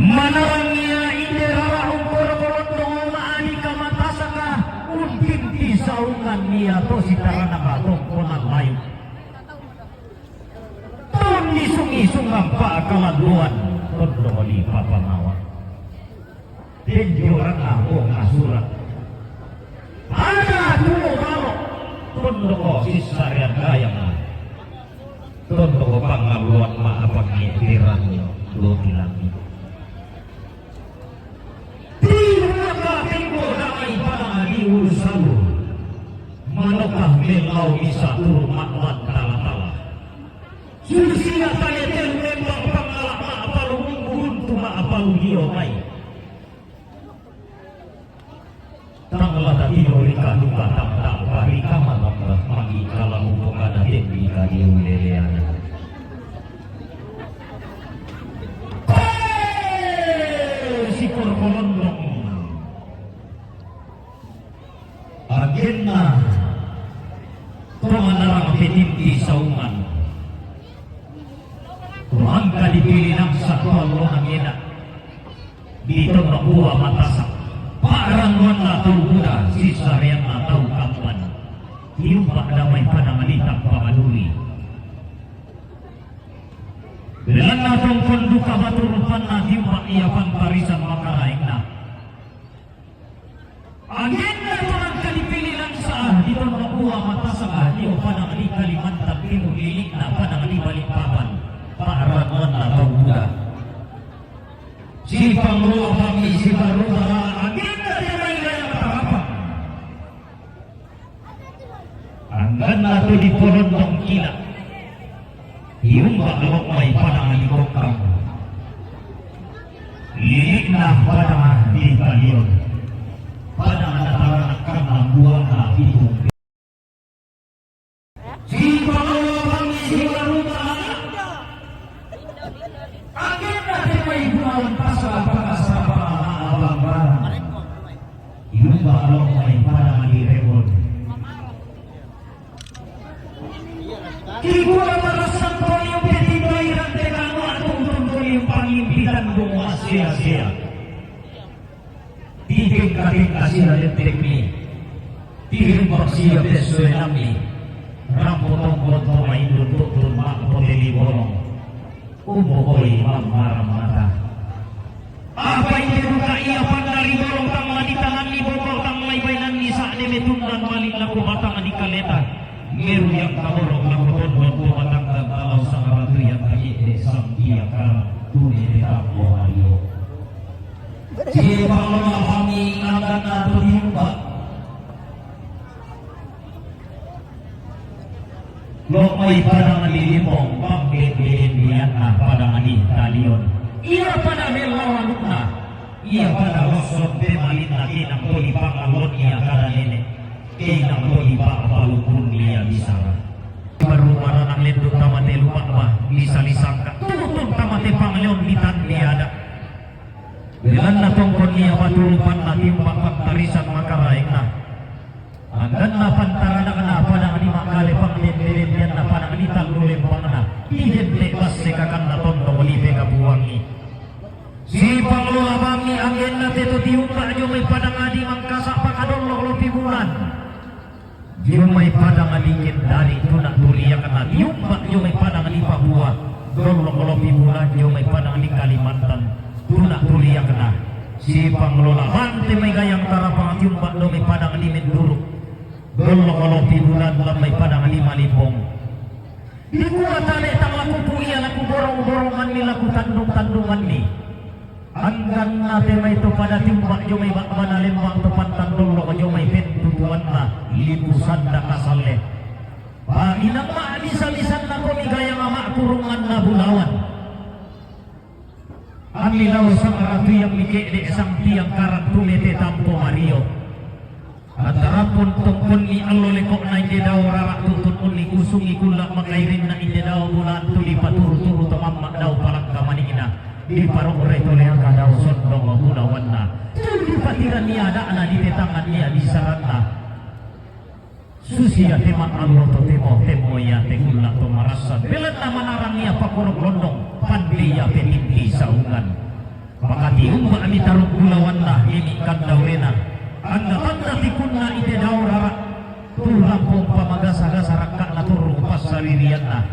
manarangnya inderara umpur kolondong maani kamatasaka untin tisaungan niya to sitarana katongkonan layu tahun isung-isung apa kaladuan tondong di papangawa tenjoran ako ngasurat ada dulu kalau tondong sisarian kayang tondong pangaluan maapang ngitirannya lo bilang manukah melau bisa turun maklan tala-tala susia tanya tel membang pangalak maapalu mungguntu maapalu hiomay tangla tadi norika luka tak parika malaklah mangikala hubungan adik bika diuleleana si korkolondong agenda pemanarang petinti saungan mangka dipilih ng satu Allah ngena dito na buwa matasak parang wala tubuda sisarian na tau kapan hiyumpak damay panangalitang pamanuli bilang natong konduka baturupan na hiyumpak iyapan parisan makaraing na agenda orang kalipili lang sa dito na buwa matasak di o panangali Kalimantan Timur lilik na panangali Balikpapan paaraman na taubuda si Pangulo kami si Baruna agenda di may gaya katarapan anggan nato di Porondong Kila yung bakalok may panangali Kokang lilik na panangali Kalion panangatarakan na buwan na itong si Pangulo kami si Baruna agenda di may buwan pasal pagkasapa abang-abang yung bakalok may panangali Remon Kikuha marasan ko yung petibairan tegano at tungtong yung pangimpitan kong Asia-Asia Tiging kating kasira letek ni Tiging paksiya beso enami Rampotong koto maindututun makpoteli borong Umukoy mamaram mata apa ini buka iya pandari borong tang maditangan ni bokol tang maibainan ni saat demetundan maling laku batang di kaleta meru yang kaborong laku tondon tumatang dan talau sang ratu yang kaya sang dia karang tuni di tampo hario si Pangulo kami angkat atau diumba Lokay padang lilimong pagbibilin biyan na padang Italion iya pada melawan na iya pada rosot bemalit na kinang tuli pangalon iya kada nene kinang tuli pangalupun iya bisa baru marang ang lendong tamate lumak ba bisa lisangka tutun tamate pangalon litan niada bilan na tongkon niya patulupan na timbang pagtarisan makaraing na anggan na pantara na kanapa na kanima kalipang lindilin na pananganitan lulimpang na ihente bas sekakan na tondo ulipe kabuwangi si Pangulo abangi angin na tito tiumba nyo may padangadi mangkasa pakadong lokolopi bulan yung may padangadikit dari tunak tuliyakan na tiumba nyo may padangadi pabuwa dong lokolopi bulan nyo may padangadi Kalimantan tunak tuliyakan na si Pangulo labante may gayang tarapang tiumba nyo may padangadi menduruk dong lokolopi bulan may padangadi malipong di kuwa tali tang laku puya laku borong-borongan ni laku tandung-tandungan ni hanggang natin may ito pada timbak yung may bakman na limbang tupan tandong lo yung may pentutuan na libusan na kasalit inang maalisan-lisan na kumigaya nga makurungan na bulawan ang lilaw sa karatu yang mikik isang tiyang karang tulite tampo Mario at tarapon tungkol ni allolikok na hindi daw rarak tutun ni kusung ikulak makairin na hindi daw bulan tuli paturo-turo tamamak daw parang kamanina di parong reto leang daw sondong budawan na di patiran niya ada di tetangan niya di saran na susia teman Allah to temo ya tegulak to marasan belat na manarang niya pakurog londong pandiya petinti saungan Pakati umma ami tarung ulawan lah ini kandawena. Anda tanda tikunna ite daurara. Tulang pompa magasa-gasa rakak na turung pasawirian na.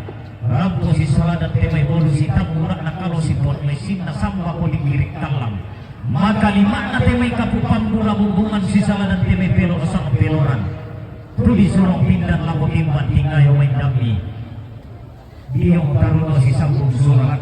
Rampo si saladat te may bolu si tamurak na kalau si pot may sin na samba ko ligirik kalam. Maka lima na te may kapupan mula bumbungan si saladat te may pelo sang peloran. Tuli surong pindan labo timban tingayo may dami. Diyong taruno si sambung surat